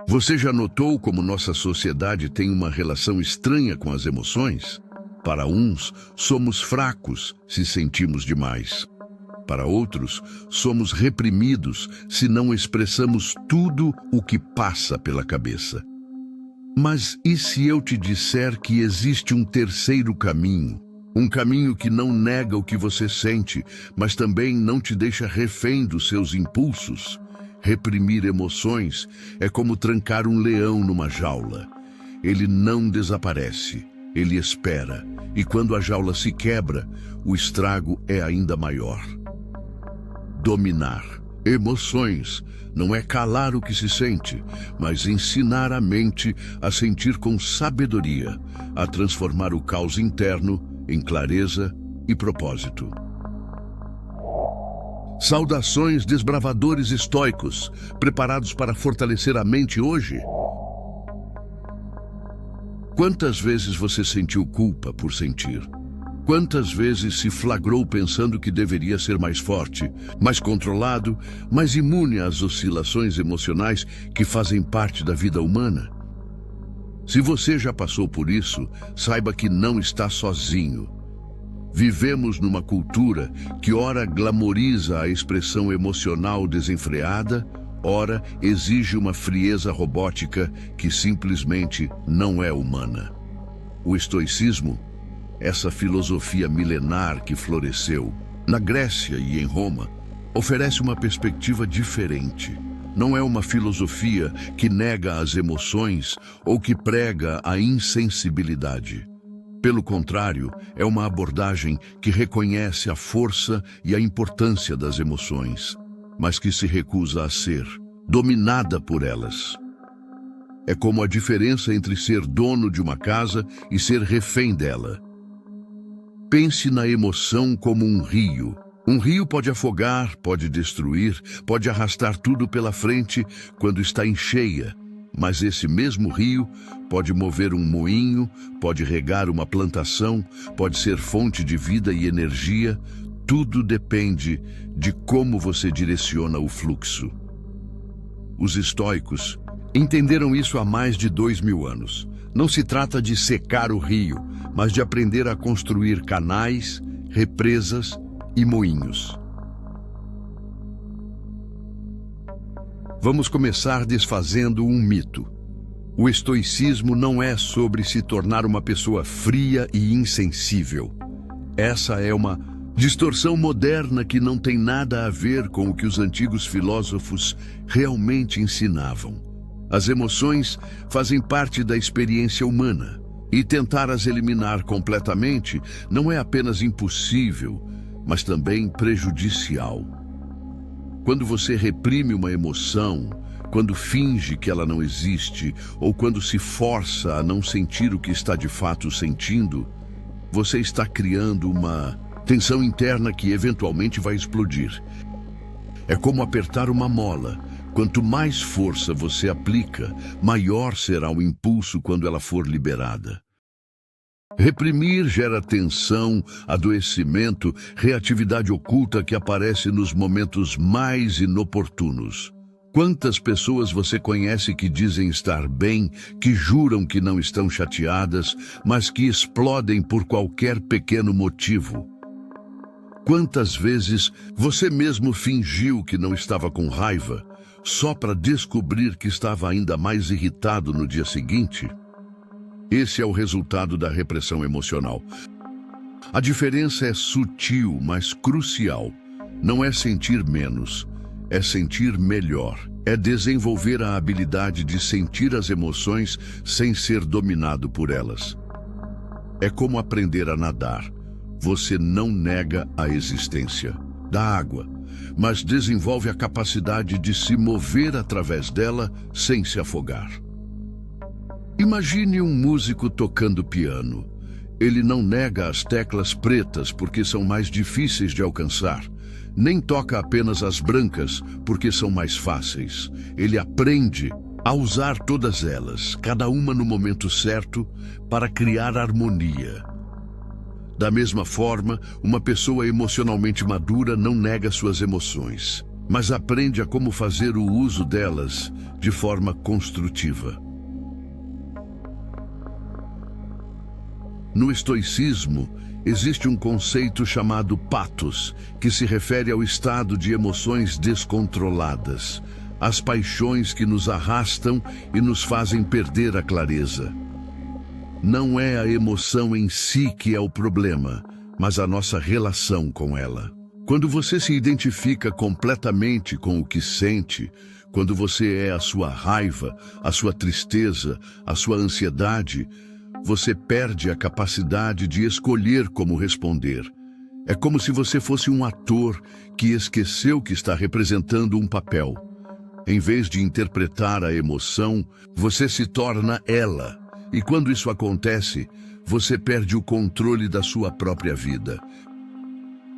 Você já notou como nossa sociedade tem uma relação estranha com as emoções? Para uns, somos fracos se sentimos demais. Para outros, somos reprimidos se não expressamos tudo o que passa pela cabeça. Mas e se eu te disser que existe um terceiro caminho? Um caminho que não nega o que você sente, mas também não te deixa refém dos seus impulsos? Reprimir emoções é como trancar um leão numa jaula. Ele não desaparece, ele espera, e quando a jaula se quebra, o estrago é ainda maior. Dominar emoções não é calar o que se sente, mas ensinar a mente a sentir com sabedoria, a transformar o caos interno em clareza e propósito. Saudações, desbravadores estoicos, preparados para fortalecer a mente hoje? Quantas vezes você sentiu culpa por sentir? Quantas vezes se flagrou pensando que deveria ser mais forte, mais controlado, mais imune às oscilações emocionais que fazem parte da vida humana? Se você já passou por isso, saiba que não está sozinho. Vivemos numa cultura que ora glamoriza a expressão emocional desenfreada, ora exige uma frieza robótica que simplesmente não é humana. O estoicismo, essa filosofia milenar que floresceu na Grécia e em Roma, oferece uma perspectiva diferente. Não é uma filosofia que nega as emoções ou que prega a insensibilidade. Pelo contrário, é uma abordagem que reconhece a força e a importância das emoções, mas que se recusa a ser dominada por elas. É como a diferença entre ser dono de uma casa e ser refém dela. Pense na emoção como um rio. Um rio pode afogar, pode destruir, pode arrastar tudo pela frente quando está em cheia. Mas esse mesmo rio pode mover um moinho, pode regar uma plantação, pode ser fonte de vida e energia. Tudo depende de como você direciona o fluxo. Os estoicos entenderam isso há mais de 2000 anos. Não se trata de secar o rio, mas de aprender a construir canais, represas e moinhos. Vamos começar desfazendo um mito. O estoicismo não é sobre se tornar uma pessoa fria e insensível. Essa é uma distorção moderna que não tem nada a ver com o que os antigos filósofos realmente ensinavam. As emoções fazem parte da experiência humana, e tentar as eliminar completamente não é apenas impossível, mas também prejudicial. Quando você reprime uma emoção, quando finge que ela não existe, ou quando se força a não sentir o que está de fato sentindo, você está criando uma tensão interna que eventualmente vai explodir. É como apertar uma mola. Quanto mais força você aplica, maior será o impulso quando ela for liberada. Reprimir gera tensão, adoecimento, reatividade oculta que aparece nos momentos mais inoportunos. Quantas pessoas você conhece que dizem estar bem, que juram que não estão chateadas, mas que explodem por qualquer pequeno motivo? Quantas vezes você mesmo fingiu que não estava com raiva, só para descobrir que estava ainda mais irritado no dia seguinte? Esse é o resultado da repressão emocional. A diferença é sutil, mas crucial. Não é sentir menos, é sentir melhor. É desenvolver a habilidade de sentir as emoções sem ser dominado por elas. É como aprender a nadar. Você não nega a existência da água, mas desenvolve a capacidade de se mover através dela sem se afogar. Imagine um músico tocando piano. Ele não nega as teclas pretas porque são mais difíceis de alcançar, nem toca apenas as brancas porque são mais fáceis. Ele aprende a usar todas elas, cada uma no momento certo, para criar harmonia. Da mesma forma, uma pessoa emocionalmente madura não nega suas emoções. mas aprende a como fazer o uso delas de forma construtiva. No estoicismo, existe um conceito chamado pathos, que se refere ao estado de emoções descontroladas, às paixões que nos arrastam e nos fazem perder a clareza. Não é a emoção em si que é o problema, mas a nossa relação com ela. Quando você se identifica completamente com o que sente, quando você é a sua raiva, a sua tristeza, a sua ansiedade, você perde a capacidade de escolher como responder. É como se você fosse um ator que esqueceu que está representando um papel. Em vez de interpretar a emoção, você se torna ela. E quando isso acontece, você perde o controle da sua própria vida.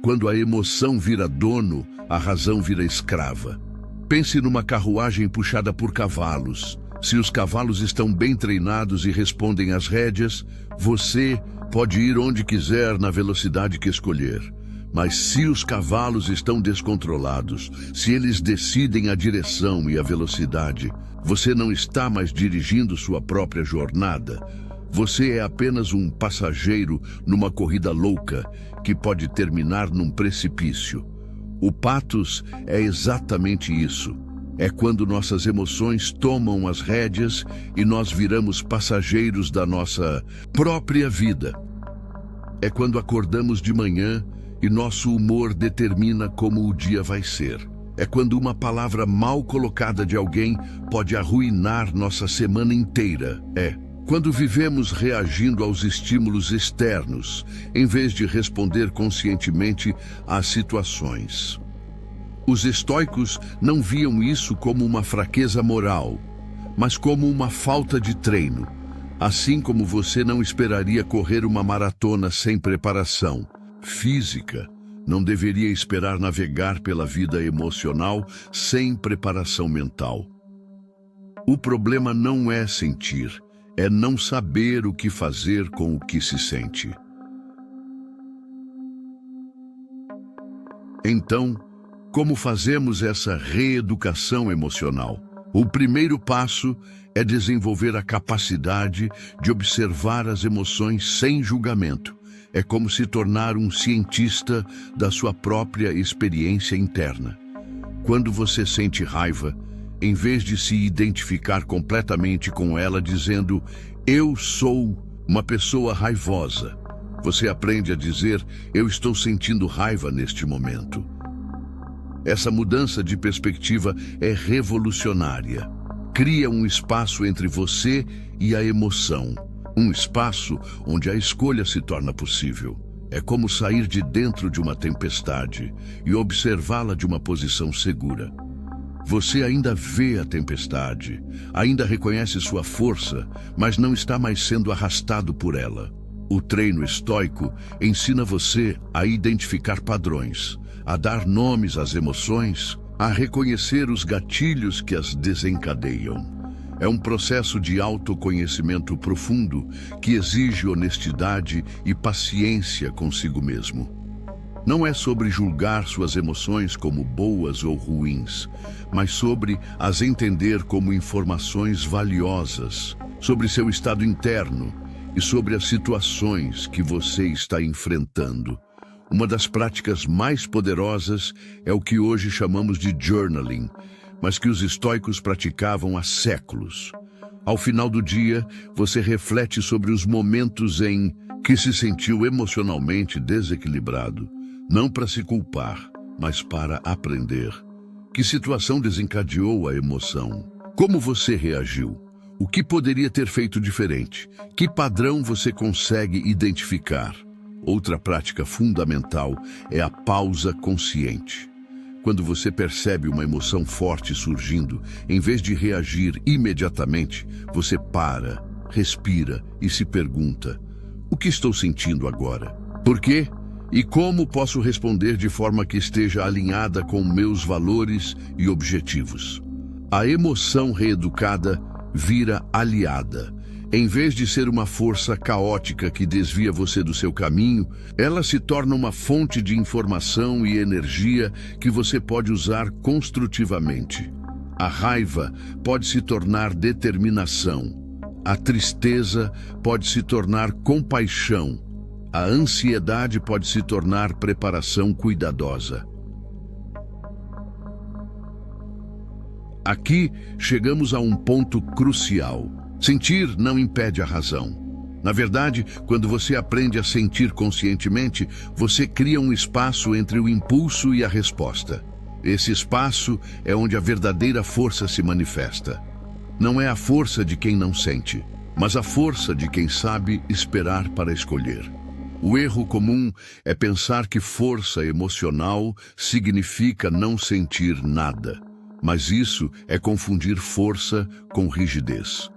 Quando a emoção vira dono, a razão vira escrava. Pense numa carruagem puxada por cavalos. Se os cavalos estão bem treinados e respondem às rédeas, você pode ir onde quiser na velocidade que escolher. Mas se os cavalos estão descontrolados, se eles decidem a direção e a velocidade, você não está mais dirigindo sua própria jornada. Você é apenas um passageiro numa corrida louca que pode terminar num precipício. O pathos é exatamente isso. É quando nossas emoções tomam as rédeas e nós viramos passageiros da nossa própria vida. É quando acordamos de manhã e nosso humor determina como o dia vai ser. É quando uma palavra mal colocada de alguém pode arruinar nossa semana inteira. É quando vivemos reagindo aos estímulos externos, em vez de responder conscientemente às situações. Os estoicos não viam isso como uma fraqueza moral, mas como uma falta de treino. Assim como você não esperaria correr uma maratona sem preparação física, não deveria esperar navegar pela vida emocional sem preparação mental. O problema não é sentir, é não saber o que fazer com o que se sente. Então, como fazemos essa reeducação emocional? O primeiro passo é desenvolver a capacidade de observar as emoções sem julgamento. É como se tornar um cientista da sua própria experiência interna. Quando você sente raiva, em vez de se identificar completamente com ela dizendo "eu sou uma pessoa raivosa", você aprende a dizer "eu estou sentindo raiva neste momento". Essa mudança de perspectiva é revolucionária. Cria um espaço entre você e a emoção. Um espaço onde a escolha se torna possível. É como sair de dentro de uma tempestade e observá-la de uma posição segura. Você ainda vê a tempestade, ainda reconhece sua força, mas não está mais sendo arrastado por ela. O treino estoico ensina você a identificar padrões, a dar nomes às emoções, a reconhecer os gatilhos que as desencadeiam. É um processo de autoconhecimento profundo que exige honestidade e paciência consigo mesmo. Não é sobre julgar suas emoções como boas ou ruins, mas sobre as entender como informações valiosas, sobre seu estado interno e sobre as situações que você está enfrentando. Uma das práticas mais poderosas é o que hoje chamamos de journaling, mas que os estoicos praticavam há séculos. Ao final do dia, você reflete sobre os momentos em que se sentiu emocionalmente desequilibrado, não para se culpar, mas para aprender. Que situação desencadeou a emoção? Como você reagiu? O que poderia ter feito diferente? Que padrão você consegue identificar? Outra prática fundamental é a pausa consciente. Quando você percebe uma emoção forte surgindo, em vez de reagir imediatamente, você para, respira e se pergunta: o que estou sentindo agora? Por quê? E como posso responder de forma que esteja alinhada com meus valores e objetivos? A emoção reeducada vira aliada. Em vez de ser uma força caótica que desvia você do seu caminho, ela se torna uma fonte de informação e energia que você pode usar construtivamente. A raiva pode se tornar determinação. A tristeza pode se tornar compaixão. A ansiedade pode se tornar preparação cuidadosa. Aqui chegamos a um ponto crucial. Sentir não impede a razão. Na verdade, quando você aprende a sentir conscientemente, você cria um espaço entre o impulso e a resposta. Esse espaço é onde a verdadeira força se manifesta. Não é a força de quem não sente, mas a força de quem sabe esperar para escolher. O erro comum é pensar que força emocional significa não sentir nada. Mas isso é confundir força com rigidez.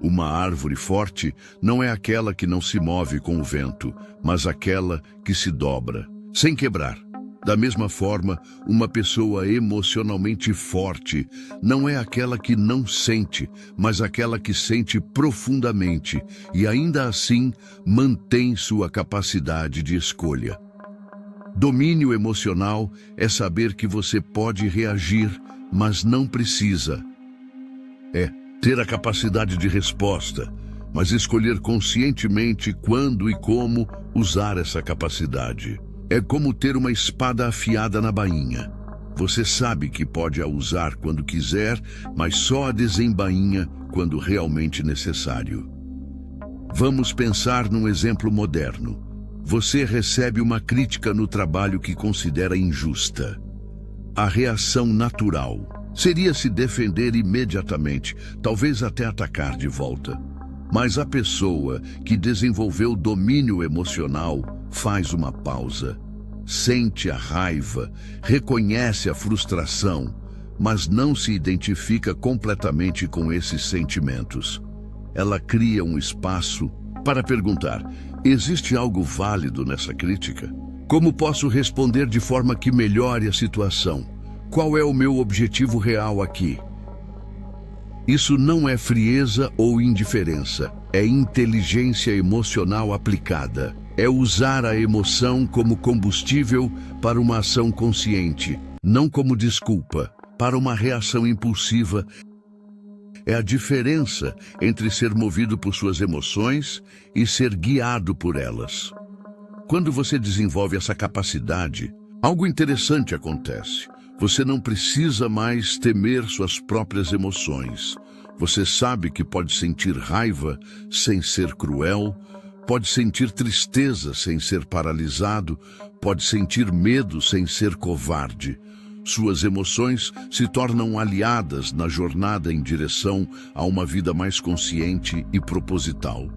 Uma árvore forte não é aquela que não se move com o vento, mas aquela que se dobra, sem quebrar. Da mesma forma, uma pessoa emocionalmente forte não é aquela que não sente, mas aquela que sente profundamente e ainda assim mantém sua capacidade de escolha. Domínio emocional é saber que você pode reagir, mas não precisa. É ter a capacidade de resposta, mas escolher conscientemente quando e como usar essa capacidade. É como ter uma espada afiada na bainha. Você sabe que pode a usar quando quiser, mas só a desembainha quando realmente necessário. Vamos pensar num exemplo moderno. Você recebe uma crítica no trabalho que considera injusta. A reação natural seria se defender imediatamente, talvez até atacar de volta. Mas a pessoa que desenvolveu domínio emocional faz uma pausa, sente a raiva, reconhece a frustração, mas não se identifica completamente com esses sentimentos. Ela cria um espaço para perguntar: existe algo válido nessa crítica? Como posso responder de forma que melhore a situação? Qual é o meu objetivo real aqui? Isso não é frieza ou indiferença, é inteligência emocional aplicada. É usar a emoção como combustível para uma ação consciente, não como desculpa para uma reação impulsiva. É a diferença entre ser movido por suas emoções e ser guiado por elas. Quando você desenvolve essa capacidade, algo interessante acontece. Você não precisa mais temer suas próprias emoções. Você sabe que pode sentir raiva sem ser cruel, pode sentir tristeza sem ser paralisado, pode sentir medo sem ser covarde. Suas emoções se tornam aliadas na jornada em direção a uma vida mais consciente e proposital.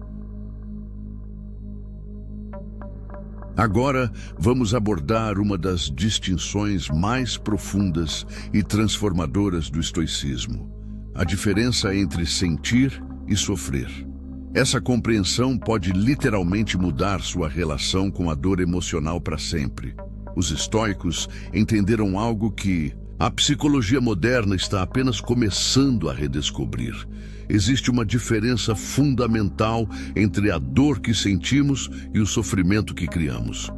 Agora, vamos abordar uma das distinções mais profundas e transformadoras do estoicismo: a diferença entre sentir e sofrer. Essa compreensão pode literalmente mudar sua relação com a dor emocional para sempre. Os estoicos entenderam algo que a psicologia moderna está apenas começando a redescobrir. Existe uma diferença fundamental entre a dor que sentimos e o sofrimento que criamos.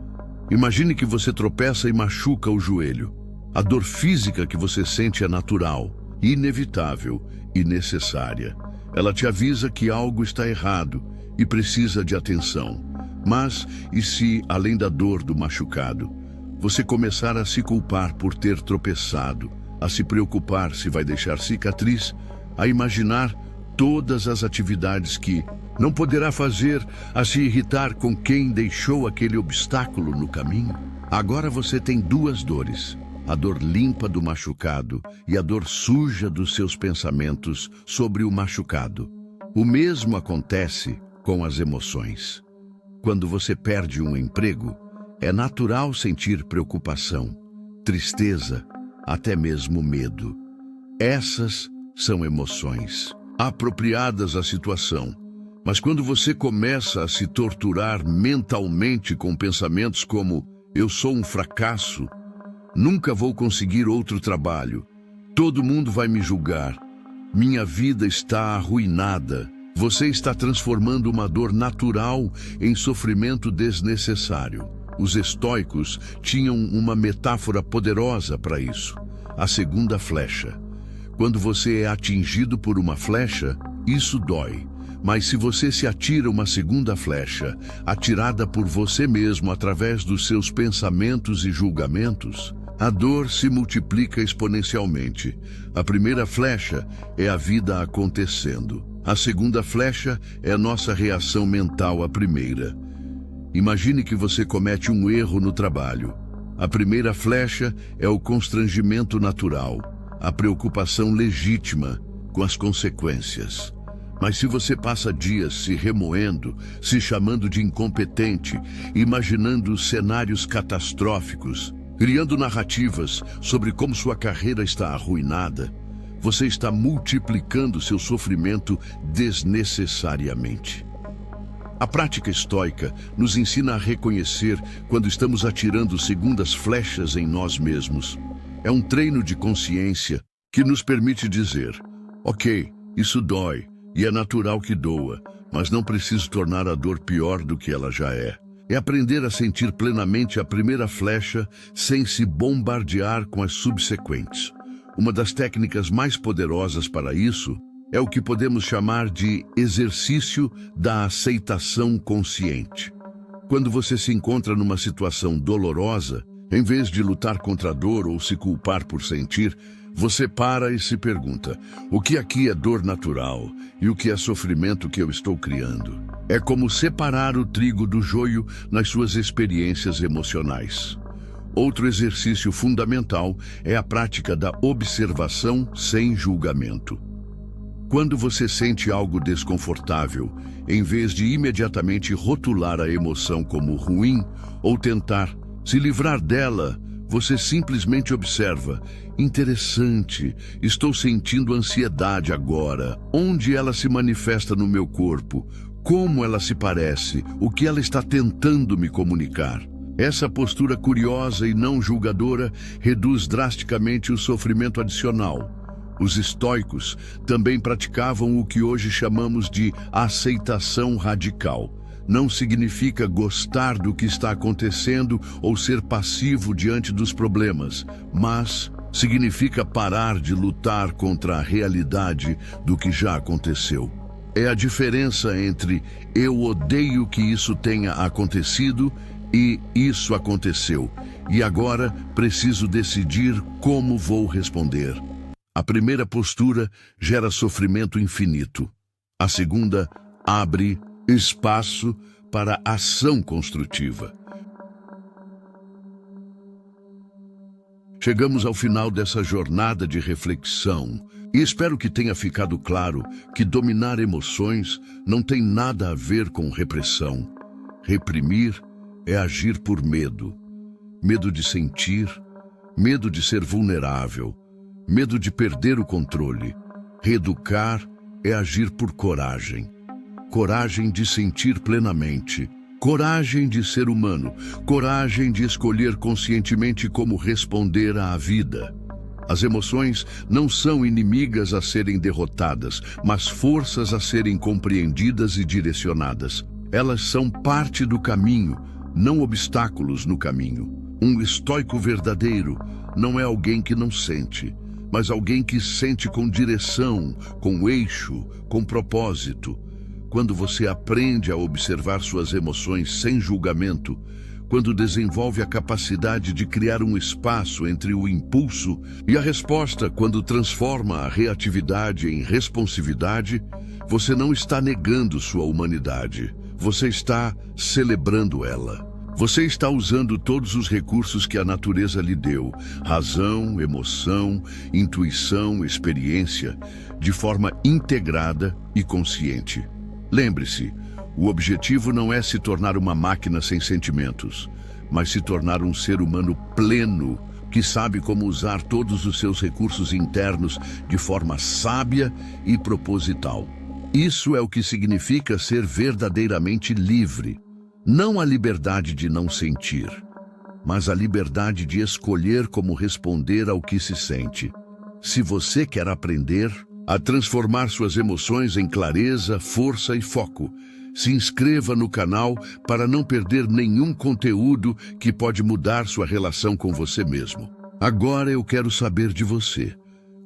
Imagine que você tropeça e machuca o joelho. A dor física que você sente é natural, inevitável e necessária. Ela te avisa que algo está errado e precisa de atenção. Mas, e se, além da dor do machucado, você começar a se culpar por ter tropeçado, a se preocupar se vai deixar cicatriz, a imaginar todas as atividades que não poderá fazer, a se irritar com quem deixou aquele obstáculo no caminho? Agora você tem duas dores: a dor limpa do machucado e a dor suja dos seus pensamentos sobre o machucado. O mesmo acontece com as emoções. Quando você perde um emprego, é natural sentir preocupação, tristeza, até mesmo medo. Essas são emoções apropriadas à situação. Mas quando você começa a se torturar mentalmente com pensamentos como: eu sou um fracasso, nunca vou conseguir outro trabalho, todo mundo vai me julgar, minha vida está arruinada, Você está transformando uma dor natural em sofrimento desnecessário. Os estoicos tinham uma metáfora poderosa para isso: a segunda flecha. Quando você é atingido por uma flecha, isso dói. Mas se você se atira uma segunda flecha, atirada por você mesmo através dos seus pensamentos e julgamentos, a dor se multiplica exponencialmente. A primeira flecha é a vida acontecendo. A segunda flecha é a nossa reação mental à primeira. Imagine que você comete um erro no trabalho. A primeira flecha é o constrangimento natural, a preocupação legítima com as consequências. Mas se você passa dias se remoendo, se chamando de incompetente, imaginando cenários catastróficos, criando narrativas sobre como sua carreira está arruinada, você está multiplicando seu sofrimento desnecessariamente. A prática estoica nos ensina a reconhecer quando estamos atirando segundas flechas em nós mesmos. É um treino de consciência que nos permite dizer: ok, isso dói e é natural que doa, mas não preciso tornar a dor pior do que ela já é. É aprender a sentir plenamente a primeira flecha sem se bombardear com as subsequentes. Uma das técnicas mais poderosas para isso é o que podemos chamar de exercício da aceitação consciente. Quando você se encontra numa situação dolorosa, em vez de lutar contra a dor ou se culpar por sentir, você para e se pergunta: o que aqui é dor natural e o que é sofrimento que eu estou criando? É como separar o trigo do joio nas suas experiências emocionais. Outro exercício fundamental é a prática da observação sem julgamento. Quando você sente algo desconfortável, em vez de imediatamente rotular a emoção como ruim ou tentar se livrar dela, você simplesmente observa: interessante, estou sentindo ansiedade agora. Onde ela se manifesta no meu corpo? Como ela se parece? O que ela está tentando me comunicar? Essa postura curiosa e não julgadora reduz drasticamente o sofrimento adicional. Os estoicos também praticavam o que hoje chamamos de aceitação radical. Não significa gostar do que está acontecendo ou ser passivo diante dos problemas, mas significa parar de lutar contra a realidade do que já aconteceu. É a diferença entre eu odeio que isso tenha acontecido e isso aconteceu, e agora preciso decidir como vou responder. A primeira postura gera sofrimento infinito. A segunda abre espaço para ação construtiva. Chegamos ao final dessa jornada de reflexão e espero que tenha ficado claro que dominar emoções não tem nada a ver com repressão. Reprimir é agir por medo. Medo de sentir, medo de ser vulnerável, medo de perder o controle. Reeducar é agir por coragem. Coragem de sentir plenamente. Coragem de ser humano. Coragem de escolher conscientemente como responder à vida. As emoções não são inimigas a serem derrotadas, mas forças a serem compreendidas e direcionadas. Elas são parte do caminho, não obstáculos no caminho. Um estoico verdadeiro não é alguém que não sente, mas alguém que sente com direção, com eixo, com propósito. Quando você aprende a observar suas emoções sem julgamento, quando desenvolve a capacidade de criar um espaço entre o impulso e a resposta, quando transforma a reatividade em responsividade, você não está negando sua humanidade, você está celebrando ela. Você está usando todos os recursos que a natureza lhe deu, razão, emoção, intuição, experiência, de forma integrada e consciente. Lembre-se, o objetivo não é se tornar uma máquina sem sentimentos, mas se tornar um ser humano pleno, que sabe como usar todos os seus recursos internos de forma sábia e proposital. Isso é o que significa ser verdadeiramente livre. Não a liberdade de não sentir, mas a liberdade de escolher como responder ao que se sente. Se você quer aprender, a transformar suas emoções em clareza, força e foco. Se inscreva no canal para não perder nenhum conteúdo que pode mudar sua relação com você mesmo. Agora eu quero saber de você.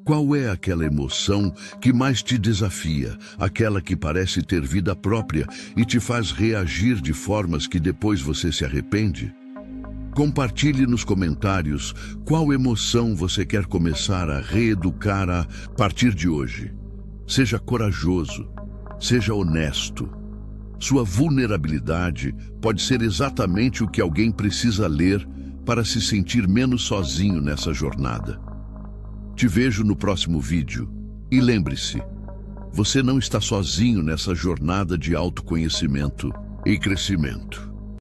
Qual é aquela emoção que mais te desafia, aquela que parece ter vida própria e te faz reagir de formas que depois você se arrepende? Compartilhe nos comentários qual emoção você quer começar a reeducar a partir de hoje. Seja corajoso, seja honesto. Sua vulnerabilidade pode ser exatamente o que alguém precisa ler para se sentir menos sozinho nessa jornada. Te vejo no próximo vídeo e lembre-se, você não está sozinho nessa jornada de autoconhecimento e crescimento.